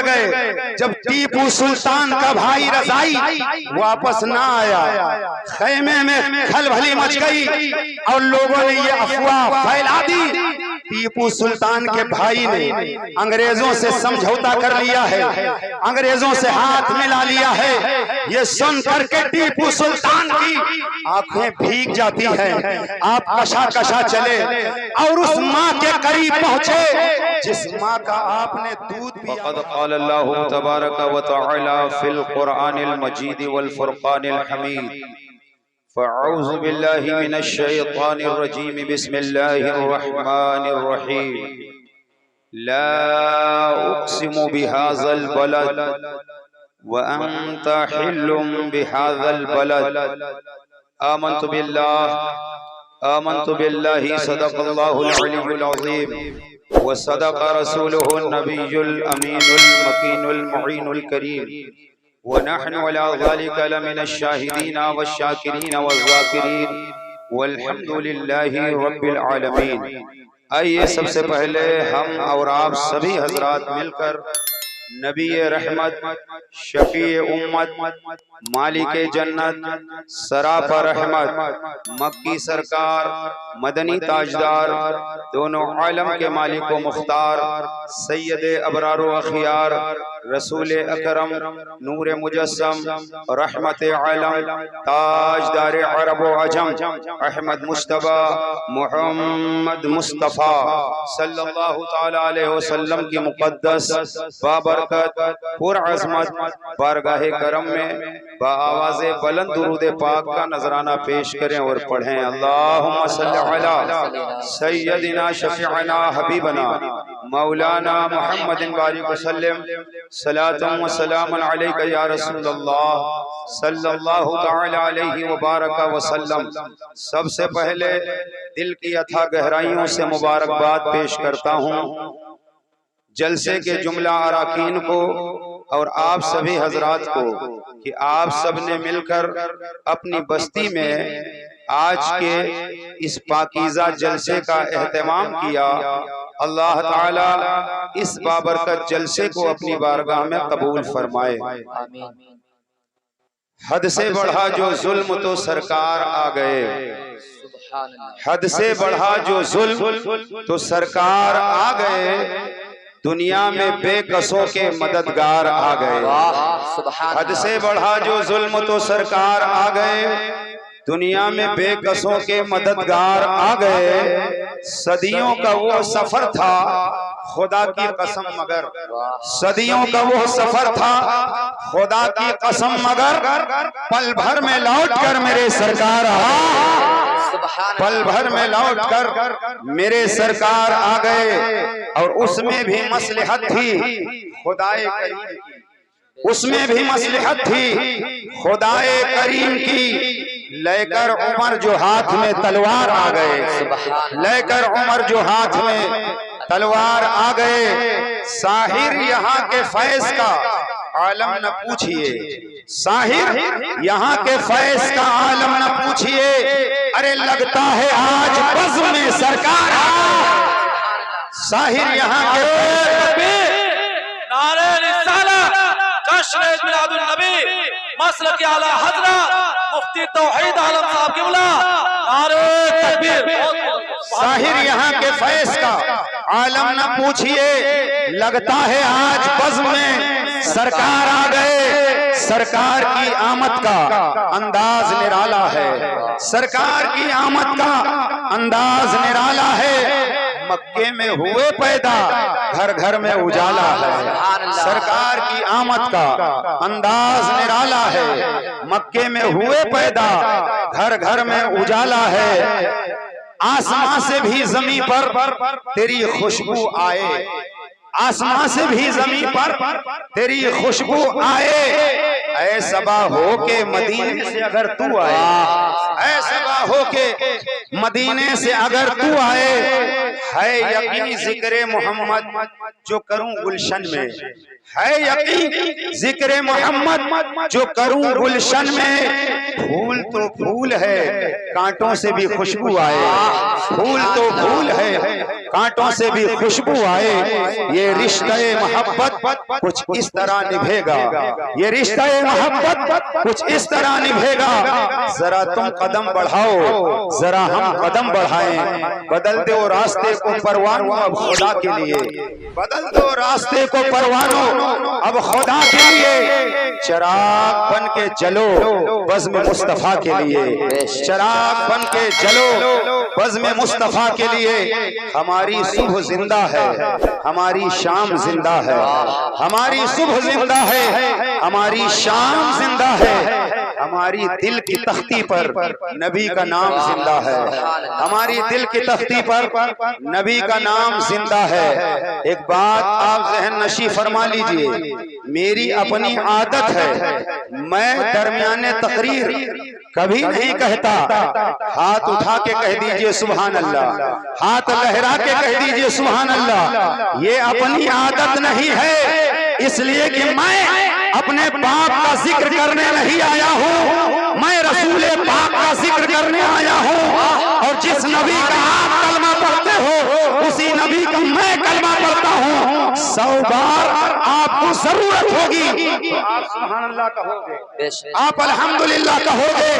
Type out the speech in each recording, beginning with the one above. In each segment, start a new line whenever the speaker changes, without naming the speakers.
गए। जब टीपू सुल्तान का भाई रजाई वापस ना आया, खैमे में खलबली मच गई और लोगों ने ये अफवाह फैला दी टीपू सुल्तान के भाई ने अंग्रेजों से समझौता कर लिया है, अंग्रेजों से हाथ मिला लिया है। ये सुन करके टीपू सुल्तान की आंखें भीग जाती हैं। आप कशा कशा चले और उस माँ के करीब पहुंचे जिस माँ का आपने दूध पिया।
क़द क़ाल अल्लाहु तबारक व तआला फिल क़ुरआनिल मजीद वल फ़ुरक़ानिल हमीद। फ़अऊज़ु बिल्लाहि मिनश शैतानिर रजीम। बिस्मिल्लाहिर रहमानिर रहीम। ला उक़्सिमु बिहाज़ल बलद व अंत हिल्लुम बिहाज़ल बलद। आमन्तु बिल्लाहि सदक़ल्लाहुल अलीयुल अज़ीम व सदक़ रसूलुहुन नबियुल अमीनुल मकीनुल मुईनुल करीम व नहनु अला ज़ालिका लमिनश शाहिदीन वश्शाकिरीन वज़्ज़ाकिरीन वल्हम्दुलिल्लाहि रब्बिल आलमीन। आइए सबसे पहले हम और आप सभी हजरात मिलकर नबी रहमत, शफी उम्मत, मालिके जन्नत, सराफा रहमत, मक्की सरकार, मदनी ताजदार, दोनों आलम के मालिक व मुख्तार, सैयद अबरार व अखियार, रसूल अकरम, नूर मुजस्सम, रहमत आलम, ताजदार अरब व अजम, अहमद मुश्तबा मुहम्मद मुस्तफ़ा सल्लल्लाहु ताला अलैहि वसल्लम की मुक़द्दस बाबरकत पुरअज़मत बारगाहे करम में बाआवाज़े बुलंद दुरूद पाक का नजराना पेश करें और पढ़ें। अल्लाहुम्मा सल्लि अला सय्यदिना शफ़ीअना हबीबना मौलाना मुहम्मदिन बारिक वसल्लम सलातम व सलामन अलैका या रसूलल्लाह सल्लल्लाहु तआला अलैहि व बारक वसल्लम। सबसे पहले दिल की अथाह गहराइयों से मुबारकबाद पेश करता हूँ जलसे के जुमला अराकीन को और आप सभी हजरात को कि आप सब ने मिलकर अपनी बस्ती में आज के इस पाकीज़ा जलसे का एहतमाम किया। अल्लाह ताला इस बाबरकत जलसे को अपनी बारगाह में कबूल फरमाए। हद से बढ़ा जो जुल्म तो सरकार आ गए, हद से बढ़ा जो जुल्म तो सरकार आ गए, दुनिया में बेकसों के मददगार आ गए। हद से बढ़ा जो जुल्म तो सरकार आ गए, दुनिया में बेकसों के मददगार आ गए। सदियों का वो सफर था खुदा की कसम मगर, सदियों का वो सफर था खुदा की कसम मगर, पल भर में लौट कर मेरे सरकार पल भर में लौट कर मेरे सरकार आ गए। और उसमें भी मसलहत थी खुदाए करीम की, उसमें भी मसलहत थी खुदाए करीम की। लेकर उमर जो हाथ में तलवार आ गए, लेकर उमर जो हाथ में तलवार आ गए। साहिर यहाँ के फैज का आलम न पूछिए, साहिर यहाँ के फैज का आलम न पूछिए। अरे लगता है आज बज़्म में सरकार। साहिर यहाँ के
नारे रिसालत, जश्न मिलादुन नबी, मसलक आला हज़रत मुफ्ती तौहीद आलम साहब क़िबला, नारे तकबीर।
साहिर यहाँ के फैज का आलम न पूछिए, लगता है आज बज़्म में सरकार आ गए। सरकार की आमद का अंदाज निराला है, सरकार की आमद का अंदाज निराला है। मक्के में हुए पैदा घर घर में उजाला है, सरकार की आमद का अंदाज निराला है। मक्के में हुए पैदा घर घर में उजाला है। आसमां से भी ज़मीं पर तेरी खुशबू आए, आसमां से भी ज़मीं पर तेरी खुशबू आए। ऐ सबा हो के मदीने से अगर तू आए, ऐ सबा हो के मदीने से अगर तू आए, है यकीनी जिक्र मोहम्मद जो करूं गुलशन में, है यकीन जिक्र मोहम्मद जो करूं गुलशन में, फूल तो फूल है कांटों से भी खुशबू आए, फूल तो फूल है कांटों से भी खुशबू आए। ये रिश्ते मोहब्बत कुछ इस तरह निभेगा, ये रिश्ते मोहब्बत कुछ इस तरह निभेगा। जरा तुम कदम बढ़ाओ, जरा हम कदम बढ़ाएं, बदल दो रास्ते को परवानों अब खुदा के लिए, बदल दो रास्ते को परवानों अब खुदा के लिए। चिराग बन के जलो बज़्म मुस्तफा के लिए, चिराग बन के जलो बज़्म मुस्तफा के लिए। हमारी सुबह जिंदा है, हमारी शाम जिंदा है, हमारी सुबह जिंदा है, हमारी शाम जिंदा है। हमारी दिल की तख्ती पर नबी का नाम जिंदा है, हमारी दिल की तख्ती पर नबी का नाम जिंदा है। एक बात आप ज़हन नशी फरमा लीजिए, मेरी अपनी आदत है, मैं दरमियाने तकरीर कभी नहीं कहता हाथ उठा के कह दीजिए सुभान अल्लाह, हाथ लहरा के कह दीजिए सुभान अल्लाह। ये अपनी आदत नहीं है, इसलिए कि मैं अपने बाप का जिक्र करने नहीं आया हूँ, मैं रसूल पाक का जिक्र करने आया हूँ। और जिस नबी का आप कलमा पढ़ते हो उसी नबी का मैं कलमा पढ़ता हूँ। 100 बार आपको जरूरत होगी तो आप सुभान अल्लाह कहोगे, आप अल्हम्दुलिल्लाह कहोगे,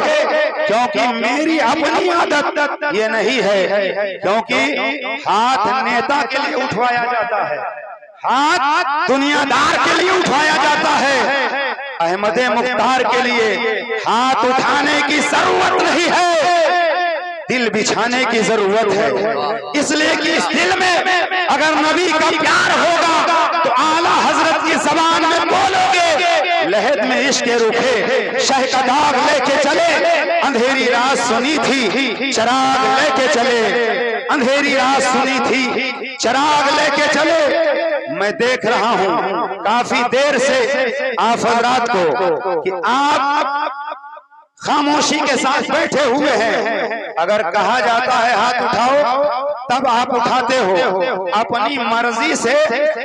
क्योंकि मेरी अपनी आदत ये नहीं है। क्योंकि हाथ नेता के लिए उठवाया जाता है, हाथ दुनियादार के लिए उठाया जाता है, अहमद मुख्तार के लिए हाथ उठाने की जरूरत नहीं है, दिल बिछाने की जरूरत है। इसलिए कि इस दिल में अगर नबी का प्यार होगा तो आला हजरत की जबान में बोलोगे, लहद में इश्क रुखे शह का दाग लेके चले, अंधेरी रात सुनी थी चिराग लेके चले, अंधेरी रात सुनी थी चिराग लेके चले। मैं देख रहा हूं काफी देर से आप हजरात को कि आप खामोशी के साथ बैठे हुए हैं। अगर कहा जाता है हाथ उठाओ तब आप उठाते हो, अपनी मर्जी से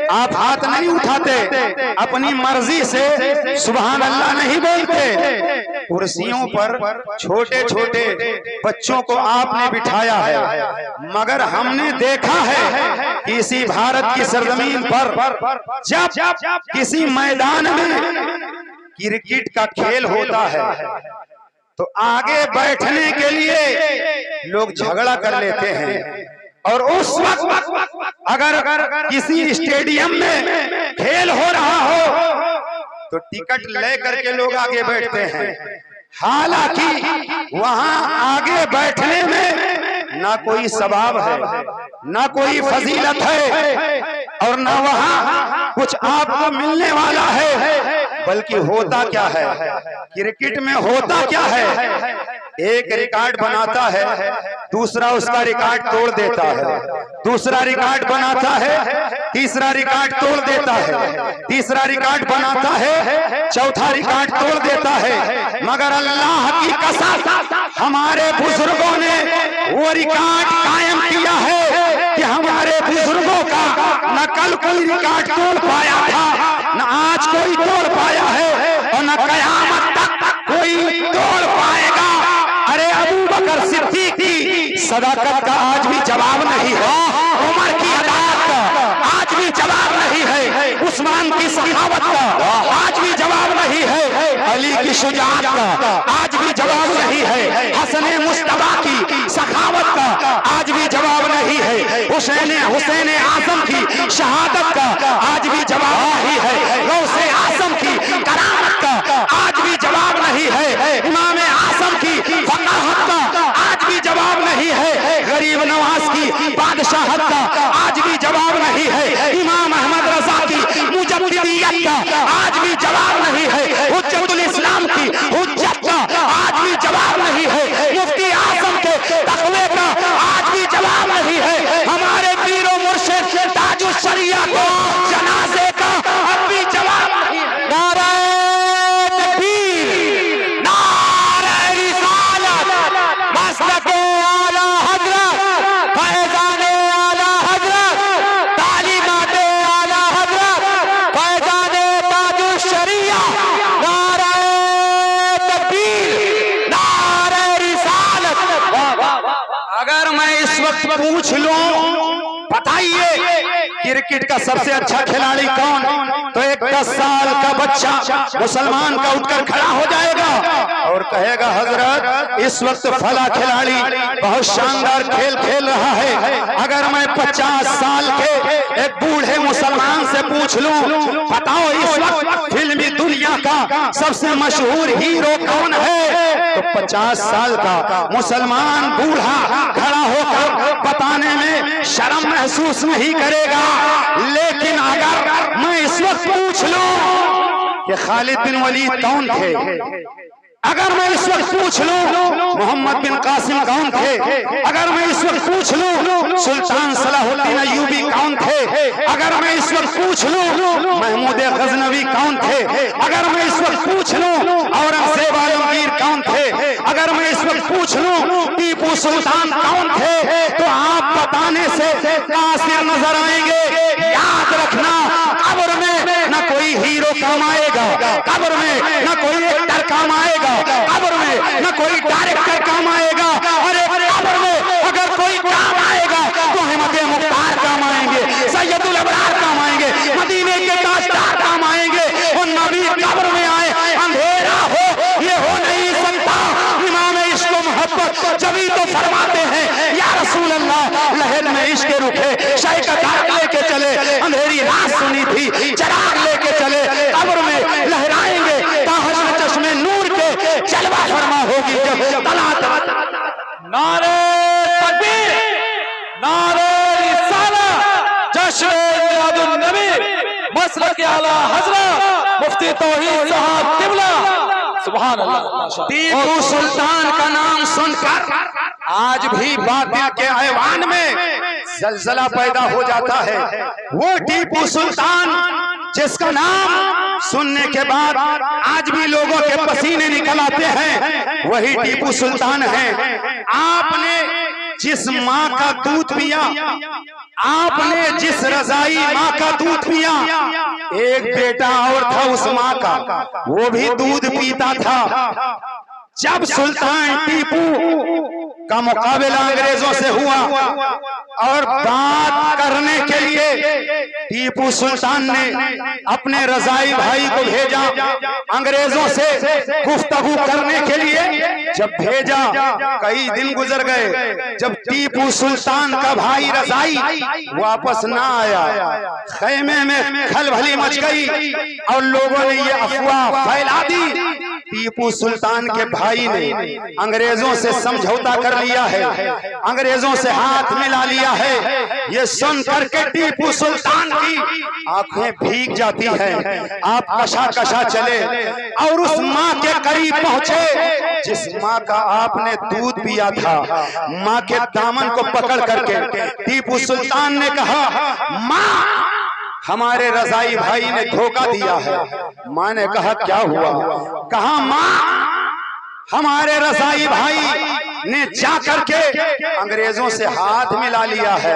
आप हाथ नहीं उठाते, अपनी मर्जी से सुभान अल्लाह नहीं बोलते। कुर्सियों पर छोटे छोटे बच्चों को आपने बिठाया है, मगर हमने देखा है कि इसी भारत की सरजमीन पर जब किसी मैदान में क्रिकेट का खेल होता है तो आगे बैठने के लिए लोग झगड़ा कर लेते हैं, और उस वक्त अगर किसी स्टेडियम में खेल हो रहा हो तो टिकट लेकर के लोग आगे बैठते हैं। हालांकि वहां आगे बैठने में ना कोई सवाब है, ना कोई फजीलत है, और ना वहां कुछ आपको मिलने वाला है। बल्कि होता क्या है, क्रिकेट में होता क्या है, एक रिकॉर्ड बनाता है, दूसरा उसका रिकॉर्ड तोड़ देता है, दूसरा रिकॉर्ड बनाता है, तीसरा रिकॉर्ड तोड़ देता है, तीसरा रिकॉर्ड बनाता है, चौथा रिकॉर्ड तोड़ देता है। मगर अल्लाह की कसम हमारे बुजुर्गों ने वो रिकॉर्ड कायम किया है कि हमारे बुजुर्गों का न कल कोई रिकॉर्ड तोड़ पाया था, न आज कोई तोड़ पाया है, और न कयामत तक कोई तोड़ पाएगा। अरे अबू बकर सिद्दीक की सदाकत का आज भी जवाब नहीं है, उमर की अदालत का आज भी जवाब नहीं है, उस्मान की सखावत का आज भी जवाब नहीं है, अली की शुजाअत का आज भी जवाब नहीं है, हसन मुस्तफा की सखावत का आज भी जवाब नहीं है, हुसैन आजम की शहादत का आज भी जवाब नहीं है, गौसे आजम की करामत का आज भी जवाब नहीं है, इमाम आजम की फकाहत का आज भी जवाब नहीं है, गरीब नवाज की बादशाहत का आज भी जवाब नहीं है, इमाम अहमद रजा की मुजद्दिदियत का आज भी जवाब नहीं है, हुज्जतुल इस्लाम की हुज्जत का आज भी जवाब नहीं है, मुफ्ती आजम के तक़वे का आज भी जवाब नहीं है, हमारे पीरो मुर्शिद ताजुश शरिया को जनाजे का अब भी जवाब नहीं है। नारे तकबीर, नारे रिसालत, मसलके आला हज़रत, फैज़ाने आला हज़रत, तालिब वक्त पूछ लूं, बताइए क्रिकेट का सबसे अच्छा खिलाड़ी कौन? तो एक 10 साल का बच्चा मुसलमान का उठकर खड़ा हो जाएगा और कहेगा हजरत इस वक्त फला खिलाड़ी बहुत शानदार खेल खेल रहा है। अगर मैं 50 साल के एक बूढ़े मुसलमान से पूछ लूं, बताओ इस वक्त फिल्मी दुनिया का सबसे मशहूर हीरो कौन है? तो 50 साल का मुसलमान बूढ़ा खड़ा होकर बताने में शर्म महसूस नहीं करेगा। लेकिन अगर मैं इस वक्त पूछ लूं कि खालिद बिन वलीद कौन थे, अगर मैं इस वक्त पूछ लूं मोहम्मद बिन कासिम कौन थे, अगर मैं इस वक्त पूछ लूं सुल्तान सलाहुद्दीन अय्यूबी कौन थे, अगर मैं इस वक्त पूछ लूं महमूद गजनवी कौन थे, अगर मैं इस वक्त पूछ लूं औरंगजेब आलमगीर कौन थे, अगर मैं इस वक्त पूछ लूं टीपू सुल्तान कौन थे, तो आप बताने से कासिर नजर आएंगे। याद रखना, कब्र में न कोई हीरो काम आएगा, कब्र में न कोई एक्टर काम आएगा, कब्र में न कोई डायरेक्टर काम आएगा। अरे कब्र में अगर कोई काम आएगा तो अहमद मुख्तार काम आएंगे, सैयदुल अबरार काम आएंगे, मदीने के ताजदार काम आएंगे। और नबी कब्र में आए अंधेरा हो, ये हो नहीं सकता। इमाम इश्क व मोहब्बत जभी तो फरमाते हैं या रसूल अल्लाह लहर में इश्क रुखे, शाही का तार लेके चले, अंधेरी रात सुनी थी चराग लेके चले, कब्र में लहराएंगे ताहर चश्मे नूर के जलवा फरमा होगी जब तलात।
नारे तकबीर, नारे रिसालत, जश्न मिलादुन नबी, मसलक आला हजरत मुफ्ती तौहीद साहब किबला, सुभान अल्लाह।
टीपू सुल्तान का नाम सुनकर आज भी बातिल के ऐवान में जलजला पैदा हो जाता है। वो टीपू सुल्तान जिसका नाम सुनने के बाद आज भी लोगों के पसीने निकल आते हैं, वही टीपू सुल्तान है। आपने जिस माँ का दूध पिया, आपने जिस रजाई माँ का दूध पिया, एक बेटा और था उस माँ का, वो भी दूध पीता था। जब सुल्तान टीपू का मुकाबला अंग्रेजों से हुआ और बात करने के लिए टीपू सुल्तान ने अपने रजाई भाई को भेजा अंग्रेजों से गुफ्तगू करने के लिए। जब भेजा कई दिन गुजर गए, जब टीपू सुल्तान का भाई रजाई वापस ना आया, खैमे में खलबली मच गई और लोगों ने ये अफवाह फैला दी टीपू सुल्तान के भाई ने अंग्रेजों से समझौता कर लिया है, अंग्रेजों से हाथ मिला लिया है। ये सुन करके टीपू सुल्तान की आंखें भीग जाती हैं। आप कशा कशा चले और उस माँ के करीब पहुंचे जिस माँ का आपने दूध पिया था। माँ के दामन को पकड़ करके टीपू सुल्तान ने कहा, माँ हमारे रजाई भाई ने धोखा दिया है। माँ ने कहा क्या हुआ? कहा माँ हमारे रजाई भाई ने जाकर के अंग्रेजों से हाथ मिला लिया है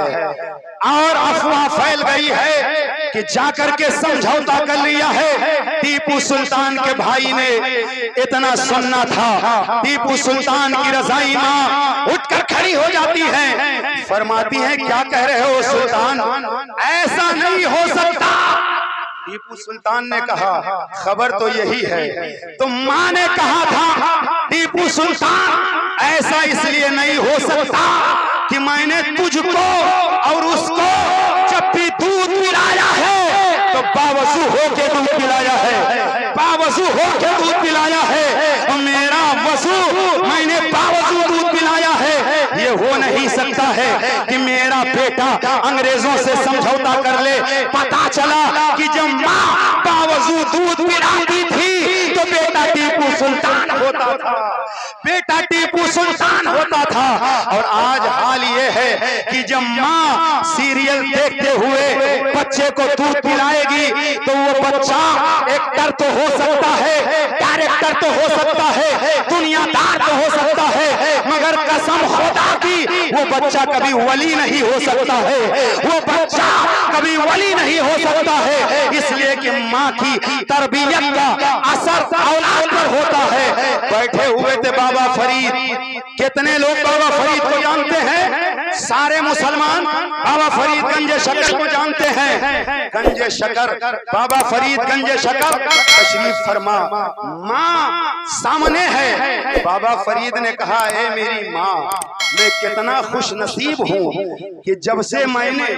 और अफवाह फैल गई है कि जाकर के समझौता कर लिया है। टीपू सुल्तान के भाई ने इतना सुनना था। टीपू सुल्तान की रजाई माँ उठकर खड़ी हो जाती है, फरमाती है क्या कह रहे हो सुल्तान, ऐसा नहीं हो सकता। टीपू सुल्तान ने कहा खबर तो यही है। तो माँ ने कहा था टीपू सुल्तान ऐसा इसलिए नहीं हो सकता कि मैंने तुझको और उसको जब भी दूध पिलाया है तो बावजू होके दूध पिलाया है, बावजू होके दूध पिलाया है। और मेरा वजू मैंने बावजू दूध पिलाया है। ये हो नहीं सकता है कि मेरा बेटा अंग्रेजों से समझौता कर ले। पता चला कि जब माँ बावजू दूध पिलाती थी तो बेटा टीपू सुल्तान होता था, बेटा टीपू सुल्तान होता था। और आज हाल ये है कि जब माँ सीरियल देखते हुए बच्चे को दूध पिलाएगी तो वो बच्चा एक्टर तो हो सकता है, डायरेक्टर तो हो सकता है, दुनियादार तो हो सकता है, मगर कसम खुदा की वो बच्चा कभी वली नहीं हो सकता है, वो बच्चा कभी वली नहीं हो सकता है। इसलिए कि माँ की तरबियत का असर औलाद पर होता है। बैठे हुए थे बाबा फरीद, कितने लोग बाबा फरीद को जानते हैं? सारे मुसलमान बाबा फरीद गंज शकर को जानते हैं। गंज शकर, बाबा फरीद गंज शकर तशरीफ फरमा। माँ सामने है। बाबा फरीद ने कहा, ए मेरी माँ, मैं कितना खुश नसीब हूँ कि जब से मैंने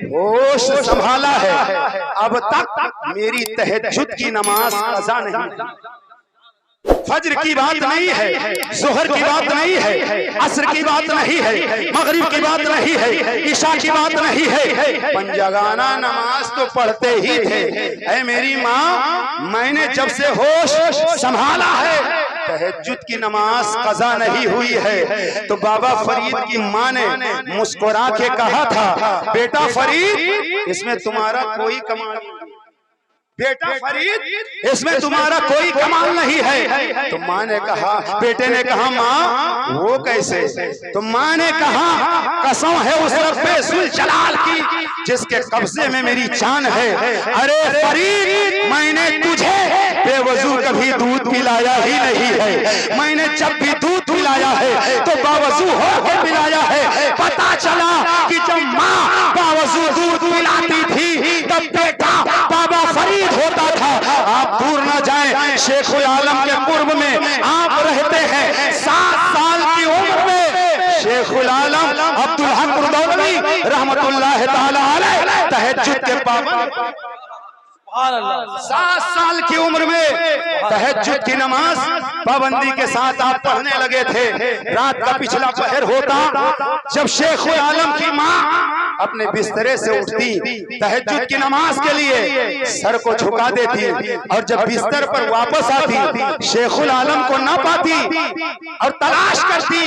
होश संभाला है अब तक मेरी तहज्जुद की नमाज कज़ा नहीं। फज्र की बात नहीं है, ज़ोहर की बात नहीं है, असर की बात नहीं है, मगरिब की बात नहीं है, ईशा की बात नहीं है, पंजगाना नमाज तो पढ़ते ही थे। ऐ मेरी माँ, मैंने जब से होश संभाला है तहज्जुद की नमाज कज़ा नहीं हुई है। तो बाबा फरीद की माँ ने मुस्कुरा के कहा था, बेटा फरीद, इसमें तुम्हारा कोई कमाल नहीं, बेटा फरीद, इसमें तुम्हारा कोई कमाल नहीं है। तो माँ ने कहा, बेटे ने कहा, माँ वो कैसे? तो माँ ने कहा, कसम है उस रब्बे ज़ुल जलाल की जिसके कब्जे में मेरी जान है। अरे फरीद, मैंने तुझे बेवजू कभी दूध पिलाया ही नहीं है। मैंने जब भी दूध पिलाया है तो बावजू होकर पिलाया है। पता चला कि जब माँ बावजू दूध पिलाती थी तब बेटा बाबा फरीद होता था। आप दूर न जाएं, शेखुल आलम के कुर्ब में आप रहते हैं। 7 साल की उम्र में शेखुल आलम अब्दुल हक रुदौलवी रहमतुल्लाह ताला अलैह तहज्जुद के पाबंद, 7 साल की उम्र में तहज्जुद की नमाज पाबंदी के साथ आप पढ़ने लगे थे। रात का पिछला पहर होता जब शेखुल आलम की माँ अपने बिस्तरे से उठती तहज्जुद की नमाज के लिए सर को झुका देती और जब बिस्तर पर वापस आती शेखुल आलम को ना पाती और तलाश करती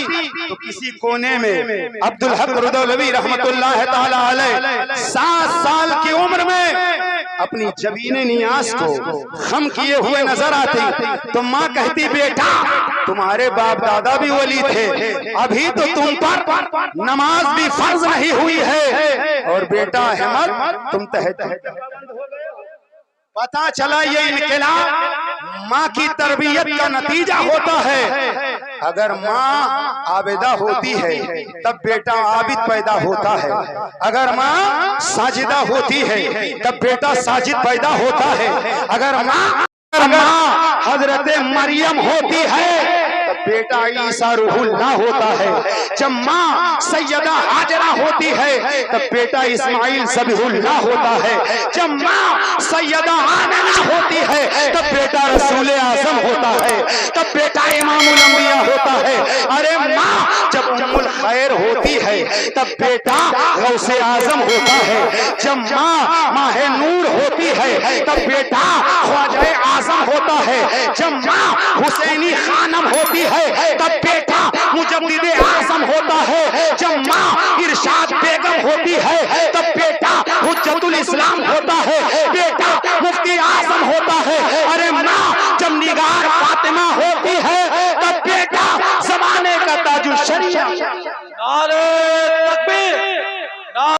तो किसी कोने में अब्दुल हक रुदौलवी रहमतुल्लाह ताला अलैह 7 साल की उम्र में अपनी जबीने नियाज को खम किए हुए नजर आती। तो माँ कहती, बेटा तुम्हारे बाप दादा भी वली थे, अभी तो तुम पर नमाज भी फर्ज नहीं हुई है और बेटा अहमद तुम तहज्जुद। पता चला ये इनकलाब माँ की तरबियत का नतीजा होता है। अगर माँ आबिदा होती है तब बेटा आबिद पैदा होता है। अगर माँ साजिदा होती है तब बेटा साजिद पैदा होता है। अगर माँ हजरत मरियम होती है बेटा ईसा रूहुल्लाह होता है। जब माँ सैयदा हाजरा होती है तब बेटा इस्माइल ज़बीहुल्लाह होता है। जब माँ सैयदा आमिना होती है तब बेटा रसूल आज़म होता है, तब बेटा इमामुल अंबिया होता है। अरे माँ जब उम्मुल खैर होती है तब बेटा गौसे आज़म होता है। जब माँ माहे नूर होती है तब बेटा ख्वाजा आज़म होता है। जब माँ हुसैनी खानम होती है तब बेटा मुजद्दिद आज़म होता है। जब माँ इरशाद बेगम होती है तब बेटा हुज्जतुल इस्लाम होता है, बेटा मुफ्ती आज़म होता है। अरे माँ जब निगार फातिमा होती है तब बेटा ज़माने का ताजुश शरीया।